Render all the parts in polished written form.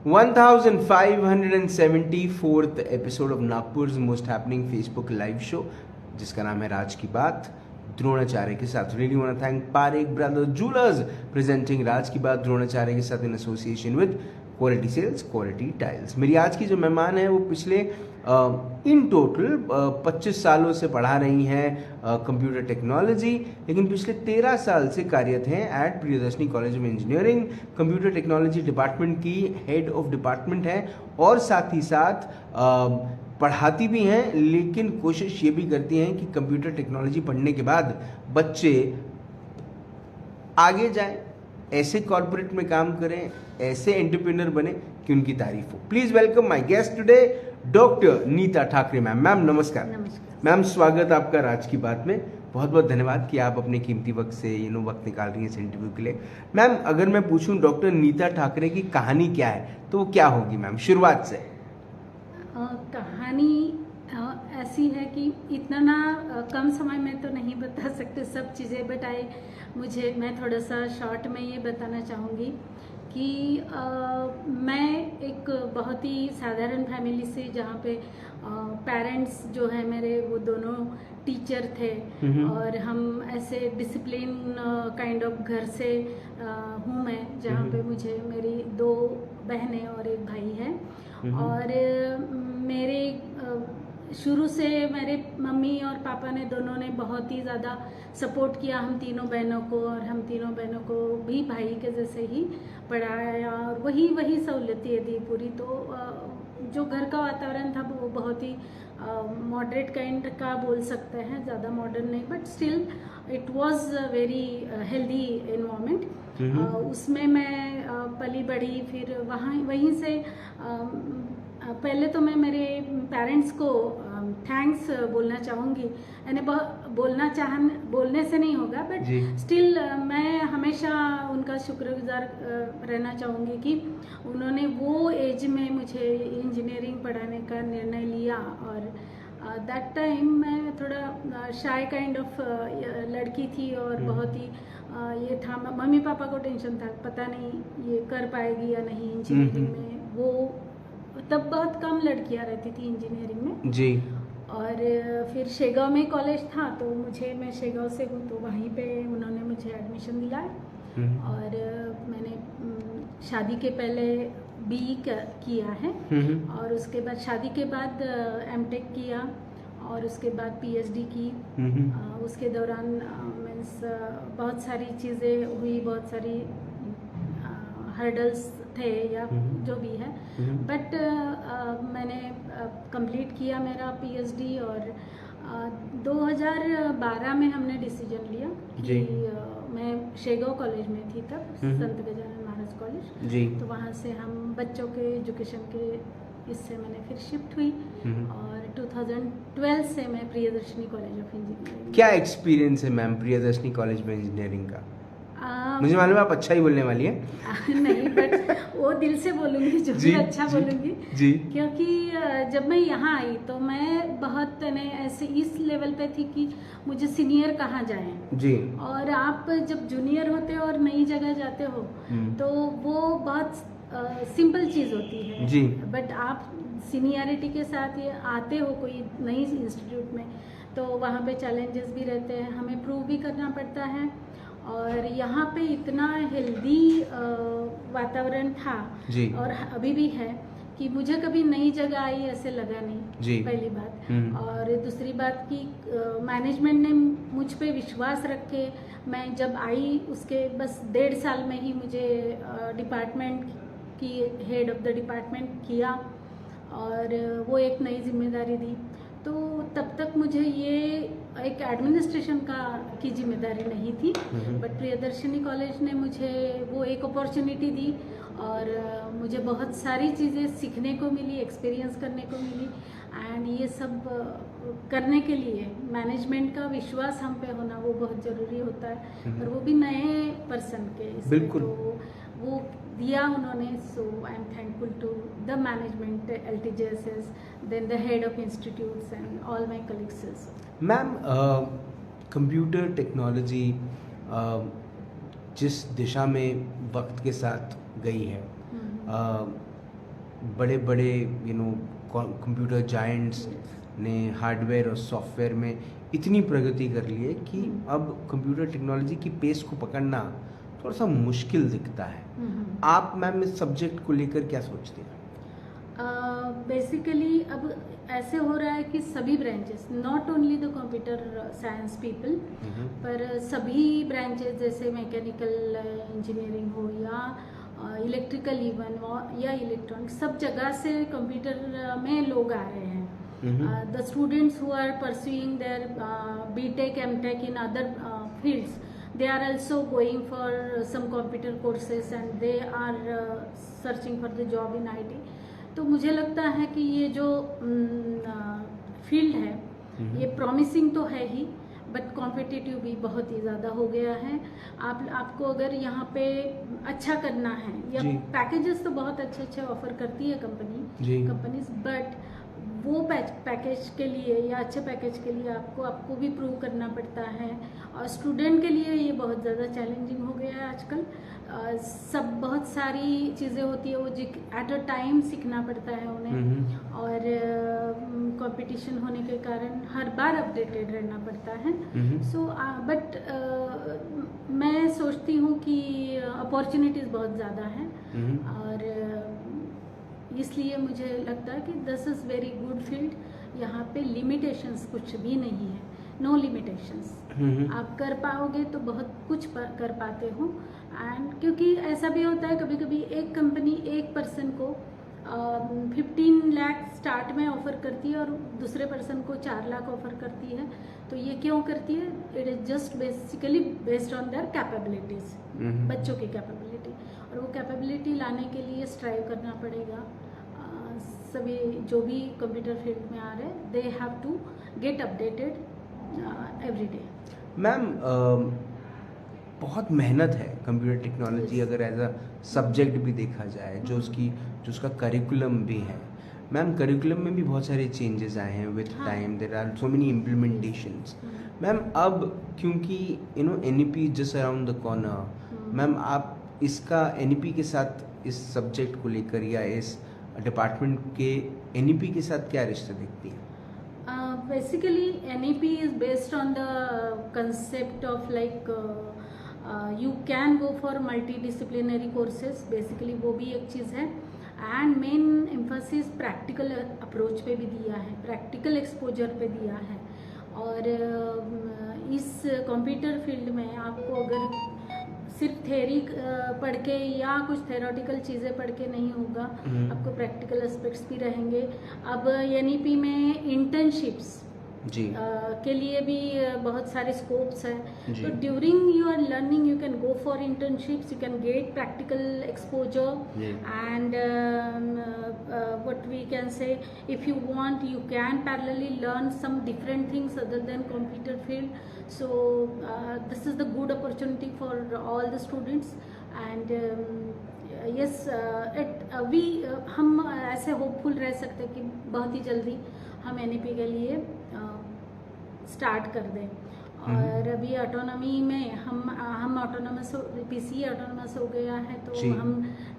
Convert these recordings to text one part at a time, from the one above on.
1574th episode of नागपुर's most happening Facebook live show, जिसका नाम है राज की बात, द्रोणाचार्य के साथ। Really want to thank Parekh brothers jewellers presenting राज की बात द्रोणाचार्य के साथ in association with quality sales quality tiles. मेरी आज की जो मेहमान है वो पिछले इन टोटल 25 सालों से पढ़ा रही हैं कंप्यूटर टेक्नोलॉजी, लेकिन पिछले 13 साल से कार्यरत हैं at Priyadarshini college of engineering. Computer technology department की हेड ऑफ डिपार्टमेंट हैं और साथ ही साथ पढ़ाती भी हैं, लेकिन कोशिश ये भी करती हैं कि कंप्यूटर टेक्नोलॉजी पढ़ने के बाद बच्चे आगे जाएं, ऐसे कॉर्पोरेट में काम करें, ऐसे एंटरप्रेन्योर बने कि उनकी तारीफ हो। Please welcome my guest today doctor Neeta Thackeray ma'am. Ma'am नमस्कार। मैम स्वागत आपका राज की बात में। बहुत बहुत धन्यवाद कि आप अपने कीमती वक्त से वक्त निकाल रही हैं इस इंटरव्यू के लिए। मैम अगर मैं पूछूं डॉक्टर नीता ठाकरे की कहानी क्या है तो वो क्या होगी मैम, शुरुआत से? कहानी ऐसी है कि इतना ना कम समय में तो नहीं बता सकते सब चीज़ें, बट मैं थोड़ा सा शॉर्ट में ये बताना चाहूँगी कि मैं एक बहुत ही साधारण फैमिली से, जहाँ पे पेरेंट्स जो है मेरे वो दोनों टीचर थे और हम ऐसे डिसिप्लिन काइंड ऑफ घर से हूँ मैं, जहाँ पे मुझे मेरी 2 बहनें और एक भाई है। और मेरे शुरू से मेरे मम्मी और पापा ने दोनों ने बहुत ही ज़्यादा सपोर्ट किया हम तीनों बहनों को, और हम तीनों बहनों को भी भाई के जैसे ही पढ़ाया और वही सहूलियतें दी पूरी। तो जो घर का वातावरण था वो बहुत ही मॉडरेट काइंड का बोल सकते हैं, ज़्यादा मॉडर्न नहीं, but still it was very healthy environment. उसमें मैं पली बढ़ी, फिर वहीं से पहले तो मैं मेरे पेरेंट्स को थैंक्स बोलना चाहूँगी। यानी बोलने से नहीं होगा, बट स्टिल मैं हमेशा उनका शुक्रगुजार रहना चाहूँगी कि उन्होंने वो एज में मुझे इंजीनियरिंग पढ़ाने का निर्णय लिया। और दैट टाइम मैं थोड़ा शाय काइंड ऑफ लड़की थी और बहुत ही ये था, मम्मी पापा को टेंशन था, पता नहीं ये कर पाएगी या नहीं इंजीनियरिंग में। वो तब बहुत कम लड़कियां रहती थी इंजीनियरिंग में जी। और फिर शेगांव में कॉलेज था, तो मैं शेगांव से हूँ, तो वहीं पे उन्होंने मुझे एडमिशन दिलाया। और मैंने शादी के पहले BE किया है, और उसके बाद शादी के बाद MTech किया, और उसके बाद PhD की। उसके दौरान मीन्स बहुत सारी चीज़ें हुई, बहुत सारी हर्डल्स थे या जो भी है, बट मैंने कंप्लीट किया मेरा PhD। और 2012 में हमने डिसीजन लिया कि मैं शेगांव कॉलेज में थी तब, संत गजानन महाराज कॉलेज, तो वहाँ से हम बच्चों के एजुकेशन के इससे मैंने फिर शिफ्ट हुई। और 2012 से मैं प्रियदर्शनी कॉलेज ऑफ इंजीनियरिंग। क्या एक्सपीरियंस है मैम प्रियदर्शनी कॉलेज में इंजीनियरिंग का? मुझे मालूम है आप अच्छा ही बोलने वाली है। नहीं, बट वो दिल से बोलूँगी जो भी अच्छा बोलूँगी जी। क्योंकि जब मैं यहाँ आई तो मैं बहुत ऐसे इस लेवल पे थी कि मुझे सीनियर कहाँ जाएं जी। और आप जब जूनियर होते हो और नई जगह जाते हो तो वो बहुत सिंपल चीज़ होती है जी। बट आप सीनियरिटी के साथ ये आते हो कोई नई इंस्टीट्यूट में, तो वहाँ पे चैलेंजेस भी रहते हैं, हमें प्रूव भी करना पड़ता है। और यहाँ पे इतना हेल्दी वातावरण था जी। और अभी भी है कि मुझे कभी नई जगह आई ऐसे लगा नहीं जी। पहली बात। और दूसरी बात कि मैनेजमेंट ने मुझ पे विश्वास रख के, मैं जब आई उसके बस 1.5 साल में ही मुझे डिपार्टमेंट की हेड ऑफ द डिपार्टमेंट किया, और वो एक नई जिम्मेदारी दी। तो तब तक मुझे ये एक एडमिनिस्ट्रेशन की जिम्मेदारी नहीं थी, बट प्रियदर्शनी कॉलेज ने मुझे वो एक अपॉर्चुनिटी दी, और मुझे बहुत सारी चीज़ें सीखने को मिली, एक्सपीरियंस करने को मिली। एंड ये सब करने के लिए मैनेजमेंट का विश्वास हम पे होना वो बहुत ज़रूरी होता है, और वो भी नए पर्सन के। बिल्कुल। तो वो दिया उन्होंने, so I am thankful to the management, LTJSS, then the head of institutes and all my colleagues. Ma'am computer technology जिस दिशा में वक्त के साथ गई है, बड़े बड़े कंप्यूटर जायंट्स ने हार्डवेयर और सॉफ्टवेयर में इतनी प्रगति कर ली है कि अब कंप्यूटर टेक्नोलॉजी की पेस को पकड़ना थोड़ा सा मुश्किल दिखता है। आप मैम इस सब्जेक्ट को लेकर क्या सोचते हैं? बेसिकली अब ऐसे हो रहा है कि सभी branches, not only the computer science people, पर सभी ब्रांचेस जैसे मैकेनिकल इंजीनियरिंग हो या इलेक्ट्रिकल इवन या इलेक्ट्रॉनिक, सब जगह से कंप्यूटर में लोग आ रहे हैं। The students who are pursuing their BTech MTech in other fields, they are also going for some computer courses and they are searching for the job in IT। तो मुझे लगता है कि ये जो फील्ड है ये प्रॉमिसिंग तो है ही, बट कॉम्पिटिटिव भी बहुत ही ज़्यादा हो गया है। आपको अगर यहाँ पे अच्छा करना है, या पैकेजेस तो बहुत अच्छे अच्छे ऑफर करती है कंपनीज, बट वो पैकेज के लिए या अच्छे पैकेज के लिए आपको भी प्रूव करना पड़ता है। और स्टूडेंट के लिए ये बहुत ज़्यादा चैलेंजिंग हो गया है आजकल। सब बहुत सारी चीज़ें होती है वो एट अ टाइम सीखना पड़ता है उन्हें, और कंपटीशन होने के कारण हर बार अपडेटेड रहना पड़ता है। सो बट मैं सोचती हूँ कि अपॉर्चुनिटीज़ बहुत ज़्यादा हैं, और इसलिए मुझे लगता है कि this is very good field. यहाँ पे लिमिटेशंस कुछ भी नहीं है, नो लिमिटेशंस। आप कर पाओगे तो बहुत कुछ कर पाते हो। एंड क्योंकि ऐसा भी होता है कभी कभी एक कंपनी एक पर्सन को 15 लाख स्टार्ट में ऑफर करती है और दूसरे पर्सन को 4 लाख ऑफर करती है। तो ये क्यों करती है? It is just basically based on their capabilities, बच्चों की कैपेबिलिटी, और वो कैपेबिलिटी लाने के लिए स्ट्राइव करना पड़ेगा। सभी जो भी कंप्यूटर फील्ड में आ रहे हैं, they have to get updated every day. Ma'am बहुत मेहनत है कंप्यूटर टेक्नोलॉजी अगर एज अ सब्जेक्ट भी देखा जाए, जो उसका करिकुलम भी है। मैम करिकुलम में भी बहुत सारे चेंजेस आए हैं with time, there are so many implementations. Ma'am अब क्योंकि NEP just around the corner, ma'am आप इसका NEP के साथ इस सब्जेक्ट को लेकर या इस डिपार्टमेंट के NEP के साथ क्या रिश्ता देखती है? Basically NEP is based on the concept of like you can go for multidisciplinary courses, basically वो भी एक चीज़ है। And main emphasis practical approach पे भी दिया है, प्रैक्टिकल एक्सपोजर पे दिया है। और इस कंप्यूटर फील्ड में आपको अगर सिर्फ थ्योरी पढ़ के या कुछ थेरोटिकल चीज़ें पढ़ के नहीं होगा, आपको प्रैक्टिकल एस्पेक्ट्स भी रहेंगे। अब NEP में इंटर्नशिप्स के लिए भी बहुत सारे स्कोप्स हैं। तो during your learning you can go for internships, you can get practical exposure, and what we can say if you want you can parallelly learn some different things other than computer field. So this is the good opportunity for all the students. And yes हम ऐसे hopeful रह सकते हैं कि बहुत ही जल्दी हम NEP के लिए स्टार्ट कर दें। और अभी ऑटोनॉमी में हम ऑटोनॉमस PCA ऑटोनॉमस हो गया है, तो हम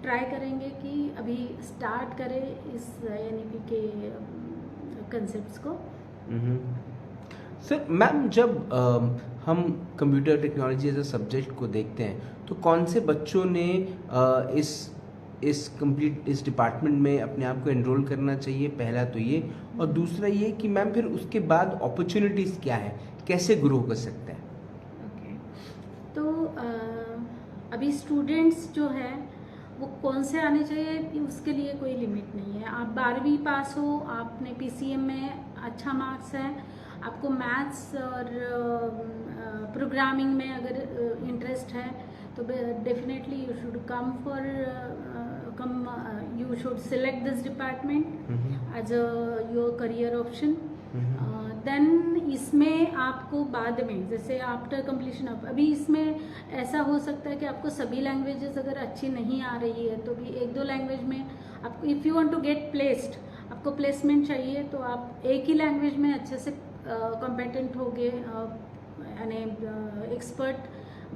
ट्राई करेंगे कि अभी स्टार्ट करें इस NEP के कंसेप्ट्स को। सर मैम जब हम computer technology as a subject को देखते हैं तो कौन से बच्चों ने इस डिपार्टमेंट में अपने आप को एनरोल करना चाहिए? पहला तो ये, और दूसरा ये कि मैम फिर उसके बाद अपॉर्चुनिटीज़ क्या है, कैसे ग्रो कर सकते हैं? ओके, तो अभी स्टूडेंट्स जो है वो कौन से आने चाहिए उसके लिए कोई लिमिट नहीं है। आप 12वीं पास हो, आपने PCM में अच्छा मार्क्स है, आपको मैथ्स और प्रोग्रामिंग में अगर इंटरेस्ट है तो definitely you should you should select this department as your career option। Then इसमें आपको बाद में जैसे आफ्टर कंप्लीशन ऑफ, अभी इसमें ऐसा हो सकता है कि आपको सभी लैंग्वेजेस अगर अच्छी नहीं आ रही है तो भी 1-2 लैंग्वेज में आपको, if you want to get placed, आपको प्लेसमेंट चाहिए तो आप एक ही लैंग्वेज में अच्छे से कॉम्पिटेंट हो गए, यानी एक्सपर्ट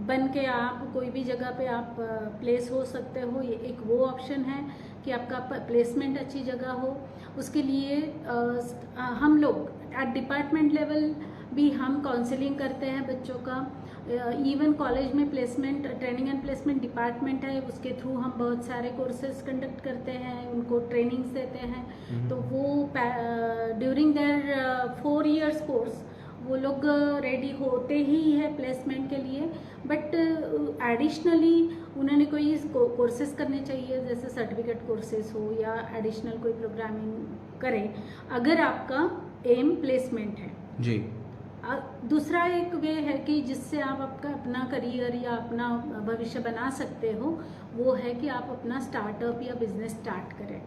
बन के आप कोई भी जगह पे आप प्लेस हो सकते हो। ये एक वो ऑप्शन है कि आपका प्लेसमेंट अच्छी जगह हो। उसके लिए हम लोग एट डिपार्टमेंट लेवल भी हम काउंसलिंग करते हैं बच्चों का। इवन कॉलेज में placement training and placement department है, उसके थ्रू हम बहुत सारे कोर्सेज कंडक्ट करते हैं, उनको ट्रेनिंग्स देते हैं। तो वो ड्यूरिंग देयर 4 years कोर्स वो लोग रेडी होते ही है प्लेसमेंट के लिए। बट एडिशनली उन्होंने कोई कोर्सेज करने चाहिए, जैसे सर्टिफिकेट कोर्सेज हो या एडिशनल कोई प्रोग्रामिंग करें, अगर आपका एम प्लेसमेंट है जी। दूसरा एक वे है कि जिससे आप आपका अपना करियर या अपना भविष्य बना सकते हो, वो है कि आप अपना स्टार्टअप या बिजनेस स्टार्ट करें।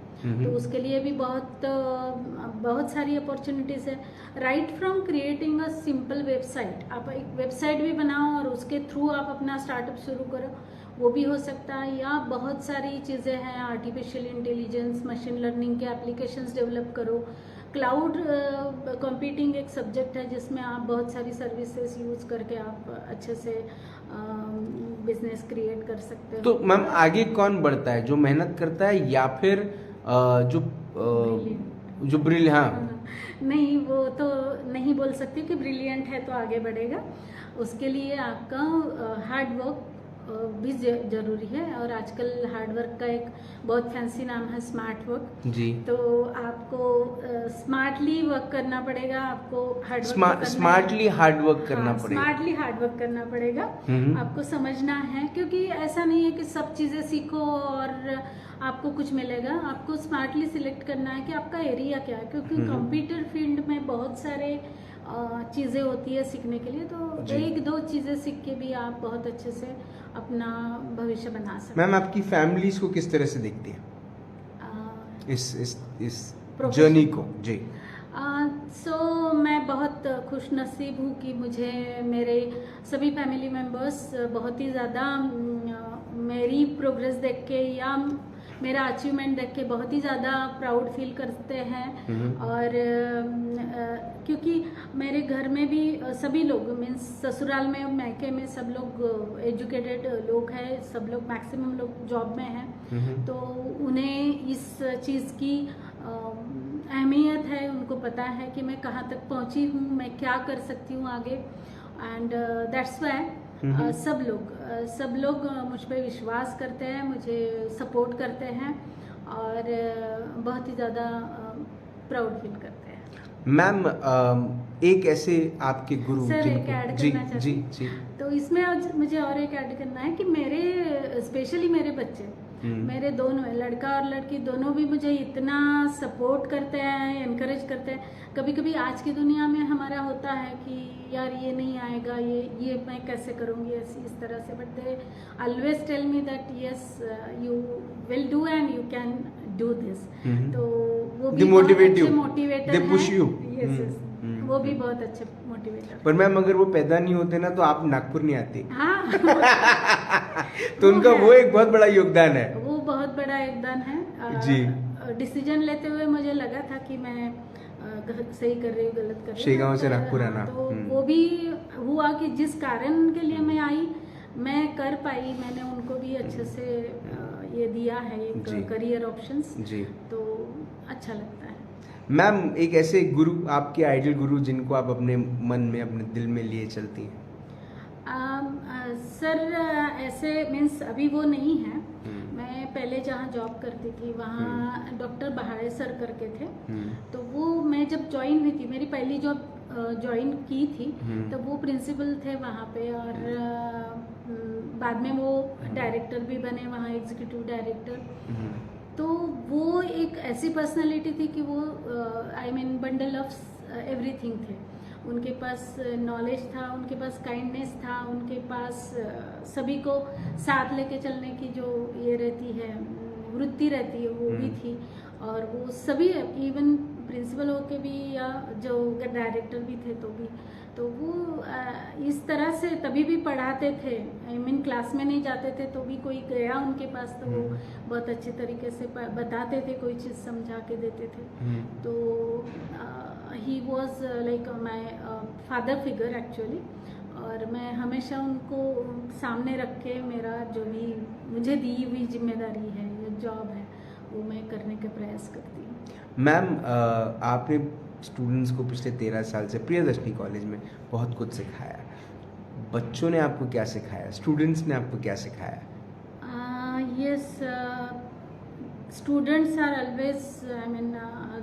तो उसके लिए भी बहुत सारी अपॉर्चुनिटीज़ है। Right from creating a simple website, आप एक वेबसाइट भी बनाओ और उसके थ्रू आप अपना स्टार्टअप शुरू करो, वो भी हो सकता है। या बहुत सारी चीज़ें हैं, आर्टिफिशियल इंटेलिजेंस, मशीन लर्निंग के एप्लीकेशंस डेवलप करो। क्लाउड कंप्यूटिंग एक सब्जेक्ट है जिसमें आप बहुत सारी सर्विसेज यूज करके आप अच्छे से बिजनेस क्रिएट कर सकते हो। तो मैम आगे कौन बढ़ता है, जो मेहनत करता है या फिर जो ब्रिलियंट? हाँ नहीं, वो तो नहीं बोल सकती कि ब्रिलियंट है तो आगे बढ़ेगा। उसके लिए आपका हार्ड वर्क भी जरूरी है, और आजकल हार्ड वर्क का एक बहुत फैंसी नाम है स्मार्ट वर्क जी। तो आपको स्मार्टली वर्क करना पड़ेगा, आपको स्मार्टली हार्ड वर्क करना पड़ेगा। स्मार्टली हार्ड वर्क करना पड़ेगा। आपको समझना है, क्योंकि ऐसा नहीं है कि सब चीजें सीखो और आपको कुछ मिलेगा। आपको स्मार्टली सिलेक्ट करना है कि आपका एरिया क्या है, क्योंकि कंप्यूटर फील्ड में बहुत सारे चीज़ें होती है सीखने के लिए। तो 1-2 चीज़ें सीख के भी आप बहुत अच्छे से अपना भविष्य बना सकते हैं। मैम आपकी फैमिली इसको किस तरह से देखती है, इस जर्नी को? जी। मैं बहुत खुश नसीब हूँ कि मुझे मेरे सभी फैमिली मेम्बर्स बहुत ही ज़्यादा मेरी प्रोग्रेस देख के या मेरा अचीवमेंट देख के बहुत ही ज़्यादा प्राउड फील करते हैं। और क्योंकि मेरे घर में भी सभी लोग, मीन्स ससुराल में और मायके में सब लोग एजुकेटेड लोग हैं, सब लोग मैक्सिमम लोग जॉब में हैं। तो उन्हें इस चीज़ की अहमियत है, उनको पता है कि मैं कहाँ तक पहुँची हूँ, मैं क्या कर सकती हूँ आगे। एंड दैट्स वाई सब लोग मुझ पे विश्वास करते हैं, मुझे सपोर्ट करते हैं और बहुत ही ज़्यादा प्राउड फील करते हैं। मैम एक ऐसे आपके गुरु सर एक ऐड करना चाहती हूँ। जी। तो इसमें मुझे और एक ऐड करना है कि मेरे स्पेशली मेरे बच्चे, मेरे दोनों लड़का और लड़की दोनों भी मुझे इतना सपोर्ट करते हैं, एनकरेज करते हैं। कभी कभी आज की दुनिया में हमारा होता है कि यार ये नहीं आएगा, ये मैं कैसे करूँगी इस तरह से, but they always tell me that yes you will do and you can do this. तो वो भी मोटिवेटर, दे पुश यू। वो भी बहुत अच्छे मोटिवेटर। पर मैम अगर वो पैदा नहीं होते ना तो आप नागपुर नहीं आते। हाँ तो उनका वो एक बहुत बड़ा योगदान है। वो बहुत बड़ा योगदान है जी। डिसीजन लेते हुए मुझे लगा था कि मैं सही कर रही हूँ, गलत कर रही हूँ। शेगांव से नागपुर आना तो वो भी हुआ कि जिस कारण के लिए मैं आई, मैं कर पाई। मैंने उनको भी अच्छे से ये दिया है एक करियर ऑप्शंस। जी। तो अच्छा लगता है। मैम एक ऐसे गुरु, आपके आइडल गुरु जिनको आप अपने मन में, अपने दिल में लिए चलती हैं? सर ऐसे मीन्स अभी वो नहीं है। मैं पहले जहाँ जॉब करती थी वहाँ डॉक्टर बहाड़े सर करके थे। तो वो मैं जब ज्वाइन हुई थी, मेरी पहली जॉब ज्वाइन की थी, तब वो प्रिंसिपल थे वहाँ पे, और बाद में वो डायरेक्टर भी बने वहाँ, एग्जीक्यूटिव डायरेक्टर। तो वो एक ऐसी पर्सनालिटी थी कि वो I mean bundle of everything थे। उनके पास नॉलेज था, उनके पास काइंडनेस था, उनके पास सभी को साथ लेके चलने की जो ये रहती है, वृत्ति रहती है, वो भी थी। और वो सभी इवन प्रिंसिपल होके भी या जो डायरेक्टर भी थे तो वो इस तरह से तभी भी पढ़ाते थे। आई मीन क्लास में नहीं जाते थे तो भी कोई गया उनके पास तो वो बहुत अच्छे तरीके से बताते थे, कोई चीज़ समझा के देते थे। तो he was like my father figure actually. और मैं हमेशा उनको सामने रख के मेरा जो भी मुझे दी हुई जिम्मेदारी है या जॉब है वो मैं करने का प्रयास करती हूँ। मैम, आपने स्टूडेंट्स को पिछले 13 साल से प्रियदर्शनी कॉलेज में बहुत कुछ सिखाया। बच्चों ने आपको क्या सिखाया, स्टूडेंट्स ने आपको क्या सिखाया? Yes, students are always,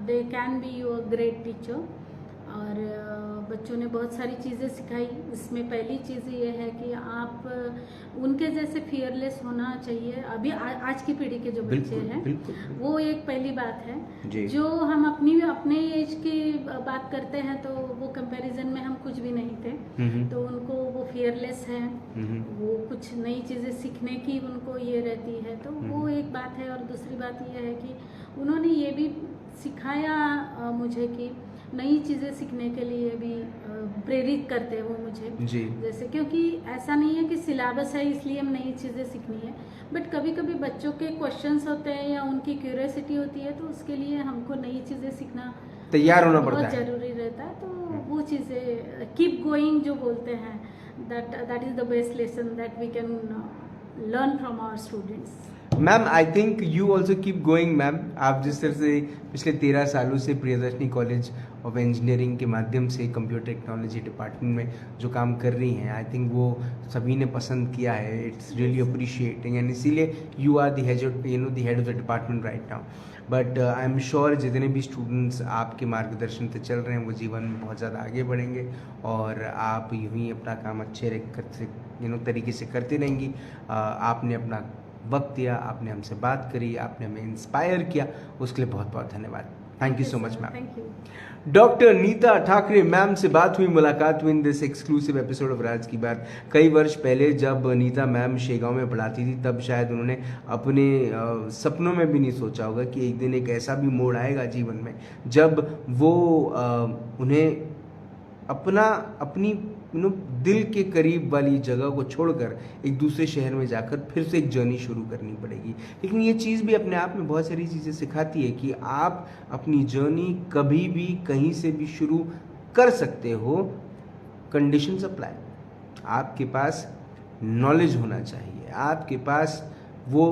they can be your great teacher। और बच्चों ने बहुत सारी चीज़ें सिखाई। इसमें पहली चीज़ ये है कि आप उनके जैसे फियरलेस होना चाहिए। अभी आज की पीढ़ी के जो बच्चे हैं, वो एक पहली बात है। जो हम अपने एज की बात करते हैं तो वो कंपैरिजन में हम कुछ भी नहीं थे, तो उनको वो फियरलेस है, वो कुछ नई चीज़ें सीखने की उनको ये रहती है, तो वो एक बात है। और दूसरी बात ये है कि उन्होंने ये भी सिखाया मुझे कि नई चीज़ें सीखने के लिए भी प्रेरित करते हैं वो मुझे जी। जैसे, क्योंकि ऐसा नहीं है कि सिलेबस है इसलिए हम नई चीज़ें सीखनी है, बट कभी कभी बच्चों के क्वेश्चंस होते हैं या उनकी क्यूरियोसिटी होती है, तो उसके लिए हमको नई चीज़ें सीखना तैयार होना पड़ता है, बहुत जरूरी रहता है। तो वो चीज़ें कीप गोइंग जो बोलते हैं, that is the best lesson that we can learn from our students. Ma'am, I think you also keep going ma'am. आप जिस तरह से पिछले 13 सालों से प्रियदर्शनी कॉलेज ऑफ इंजीनियरिंग के माध्यम से कंप्यूटर टेक्नोलॉजी डिपार्टमेंट में जो काम कर रही हैं, आई थिंक वो सभी ने पसंद किया है। इट्स रियली अप्रिशिएटिंग, एंड इसीलिए you are the head of the department right now. But I am sure जितने भी स्टूडेंट्स आपके मार्गदर्शन से चल रहे हैं वो जीवन में बहुत ज़्यादा आगे बढ़ेंगे, और आप यूँ ही अपना काम अच्छे तरीके से करते रहेंगी। आपने अपना वक्त दिया, आपने हमसे बात करी, आपने हमें इंस्पायर किया, उसके लिए बहुत बहुत धन्यवाद। Thank you so much ma'am. Thank you. Doctor Neeta Thackeray ma'am से मुलाकात हुई in this exclusive episode of राज की बात। कई वर्ष पहले जब नीता मैम शेगांव में पढ़ाती थी, तब शायद उन्होंने अपने सपनों में भी नहीं सोचा होगा कि एक दिन एक ऐसा भी मोड़ आएगा जीवन में जब वो उन्हें अपनी दिल के करीब वाली जगह को छोड़कर एक दूसरे शहर में जाकर फिर से एक जर्नी शुरू करनी पड़ेगी। लेकिन ये चीज़ भी अपने आप में बहुत सारी चीज़ें सिखाती है कि आप अपनी जर्नी कभी भी कहीं से भी शुरू कर सकते हो, कंडीशंस अप्लाई। आपके पास नॉलेज होना चाहिए, आपके पास वो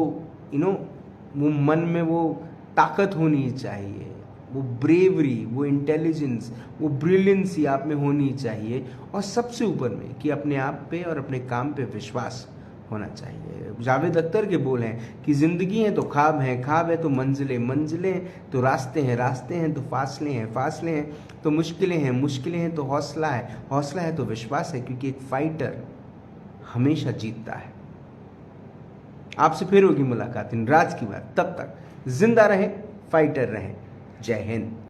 वो मन में वो ताकत होनी चाहिए, वो ब्रेवरी, वो इंटेलिजेंस, वो ब्रिलियंसी आप में होनी चाहिए, और सबसे ऊपर में कि अपने आप पे और अपने काम पे विश्वास होना चाहिए। जावेद अख्तर के बोल हैं कि ज़िंदगी है तो ख्वाब हैं, ख्वाब है तो मंजिलें, मंजिलें तो रास्ते हैं, रास्ते हैं तो फासले हैं, फासले हैं तो मुश्किलें हैं, मुश्किलें हैं तो हौसला है, हौसला है तो विश्वास है, क्योंकि एक फाइटर हमेशा जीतता है। आपसे फिर होगी मुलाकात इन राज की बात। तब तक जिंदा रहें, फाइटर रहें। जय हिंद।